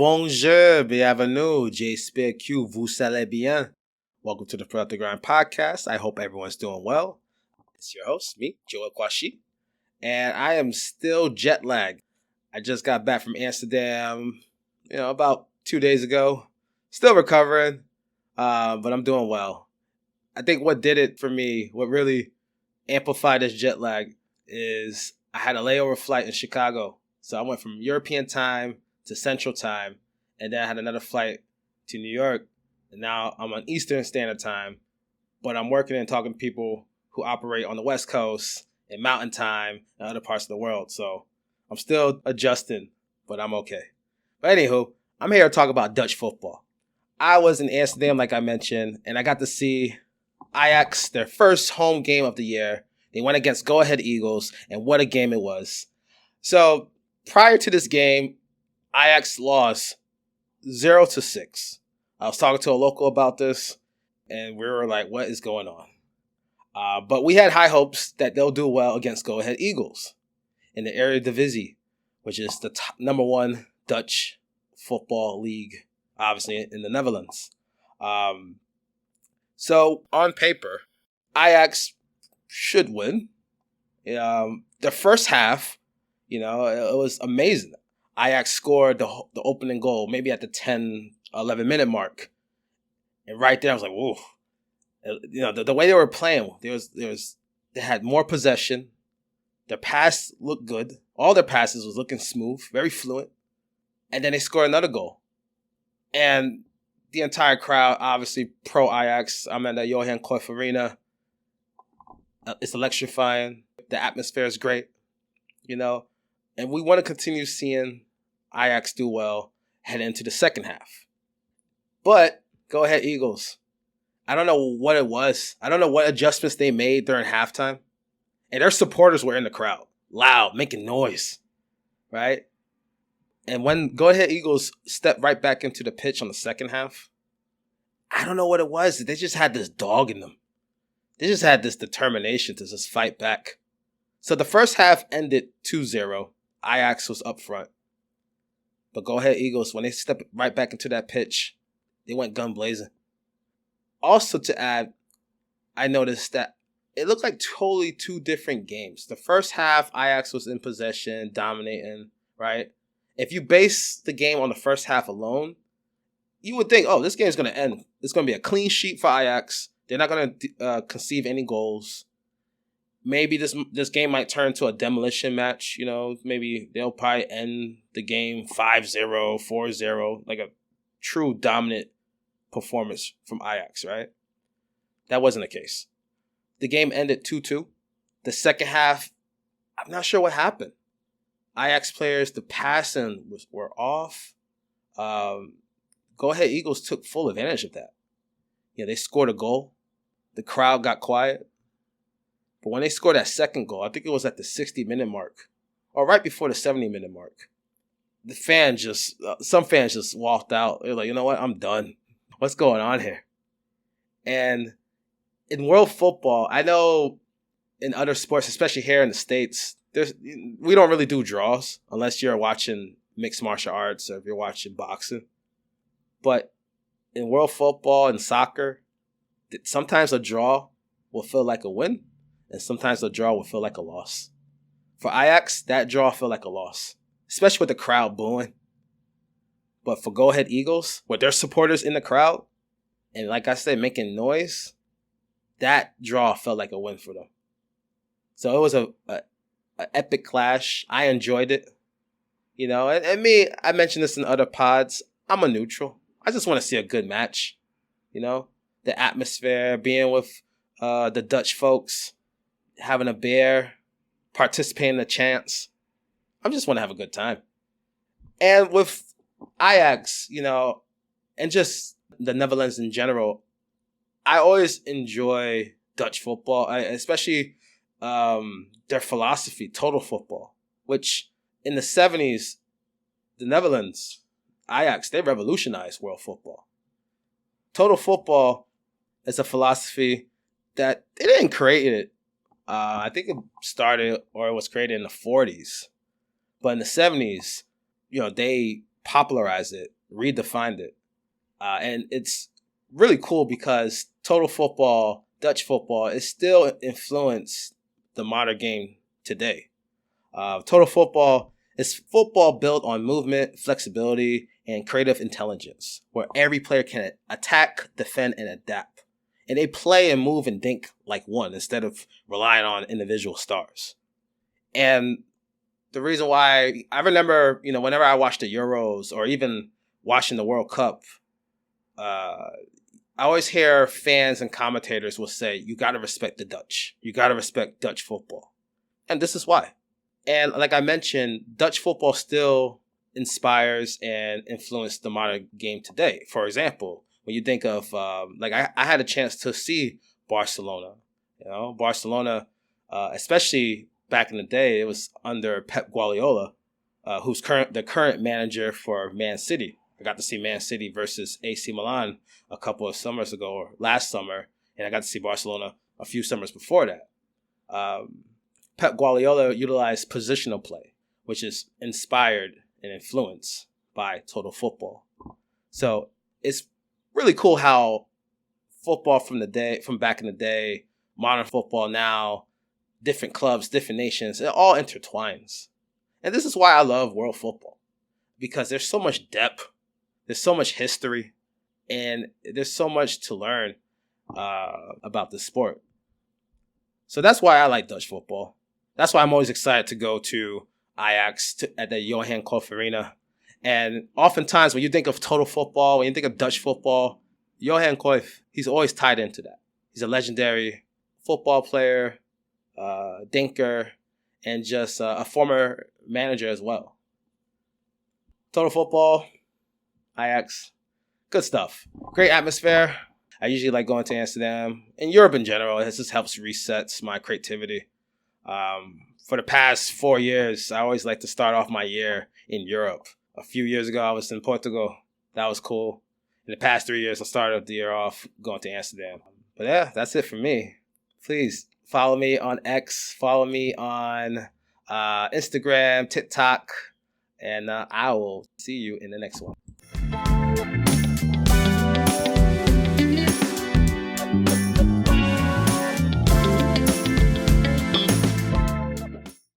Bonjour, bienvenue, j'espère que vous allez bien. Welcome to the ProductiveGrind podcast. I hope everyone's doing well. It's your host, me, Joel Kwashi, and I am still jet lagged. I just got back from Amsterdam, about 2 days ago. Still recovering, but I'm doing well. I think what did it for me, what really amplified this jet lag is I had a layover flight in Chicago. So I went from European time to Central Time, and then I had another flight to New York, and now I'm on Eastern Standard Time, but I'm working and talking to people who operate on the West Coast in Mountain Time and other parts of the world, so I'm still adjusting, but I'm okay. But anywho, I'm here to talk about Dutch football. I was in Amsterdam, like I mentioned, and I got to see Ajax, their first home game of the year. They went against Go Ahead Eagles, and what a game it was. So prior to this game, Ajax lost 0-6. I was talking to a local about this, and we were like, what is going on? But we had high hopes that they'll do well against Go Ahead Eagles in the Eredivisie, which is the number one Dutch football league, obviously, in the Netherlands. So on paper, Ajax should win. The first half, it was amazing. Ajax scored the opening goal, maybe at the 10, 11 minute mark. And right there, I was like, whoa. The way they were playing, they had more possession. Their pass looked good. All their passes was looking smooth, very fluent. And then they scored another goal. And the entire crowd, obviously pro Ajax. I'm at the Johan Cruyff Arena. It's electrifying. The atmosphere is great, and we want to continue seeing Ajax do well head into the second half. But Go Ahead Eagles. I don't know what it was. I don't know what adjustments they made during halftime. And their supporters were in the crowd, loud, making noise, right? And when Go Ahead Eagles stepped right back into the pitch on the second half, I don't know what it was. They just had this dog in them. They just had this determination to just fight back. So the first half ended 2-0. Ajax was up front. But Go Ahead Eagles, when they stepped right back into that pitch, they went gun blazing. Also to add, I noticed that it looked like totally two different games. The first half, Ajax was in possession, dominating, right? If you base the game on the first half alone, you would think, this game is going to end. It's going to be a clean sheet for Ajax. They're not going to conceive any goals. Maybe this game might turn to a demolition match. Maybe they'll probably end the game 5-0, 4-0, like a true dominant performance from Ajax, right? That wasn't the case. The game ended 2-2. The second half, I'm not sure what happened. Ajax players, the passing were off. Go Ahead Eagles took full advantage of that. They scored a goal. The crowd got quiet. But when they scored that second goal, I think it was at the 60-minute mark, or right before the 70-minute mark, some fans just walked out. They're like, you know what? I'm done. What's going on here? And in world football, I know in other sports, especially here in the States, we don't really do draws unless you're watching mixed martial arts or if you're watching boxing. But in world football and soccer, sometimes a draw will feel like a win, and sometimes a draw will feel like a loss. For Ajax, that draw felt like a loss, especially with the crowd booing. But for Go Ahead Eagles, with their supporters in the crowd, and like I said, making noise, that draw felt like a win for them. So it was a epic clash. I enjoyed it. And me, I mentioned this in other pods, I'm a neutral. I just want to see a good match. The atmosphere, being with the Dutch folks, having a beer, participating in the chants. I just want to have a good time. And with Ajax, and just the Netherlands in general, I always enjoy Dutch football, especially their philosophy, total football, which in the 70s, the Netherlands, Ajax, they revolutionized world football. Total football is a philosophy that they didn't create it. I think it started or it was created in the 40s. But in the 70s, they popularized it, redefined it. And it's really cool because total football, Dutch football, is still influenced the modern game today. Total football is football built on movement, flexibility, and creative intelligence, where every player can attack, defend, and adapt. And they play and move and think like one instead of relying on individual stars. And the reason why I remember, whenever I watched the Euros or even watching the World Cup, I always hear fans and commentators will say, you got to respect the Dutch. You got to respect Dutch football. And this is why. And like I mentioned, Dutch football still inspires and influences the modern game today. For example, when you think of, I had a chance to see Barcelona. Barcelona, especially back in the day, it was under Pep Guardiola, who's the current manager for Man City. I got to see Man City versus AC Milan a couple of summers ago, or last summer, and I got to see Barcelona a few summers before that. Pep Guardiola utilized positional play, which is inspired and influenced by total football. So it's really cool how football from back in the day, modern football now, different clubs, different nations, it all intertwines. And this is why I love world football, because there's so much depth, there's so much history, and there's so much to learn about the sport. So that's why I like Dutch football. That's why I'm always excited to go to Ajax at the Johan Cruyff Arena. And oftentimes when you think of total football, when you think of Dutch football, Johan Cruyff, he's always tied into that. He's a legendary football player, thinker, and just a former manager as well. Total football, Ajax, good stuff. Great atmosphere. I usually like going to Amsterdam. In Europe in general, it just helps resets my creativity. For the past 4 years, I always like to start off my year in Europe. A few years ago, I was in Portugal. That was cool. In the past 3 years, I started the year off going to Amsterdam. But yeah, that's it for me. Please follow me on X. Follow me on Instagram, TikTok. And I will see you in the next one.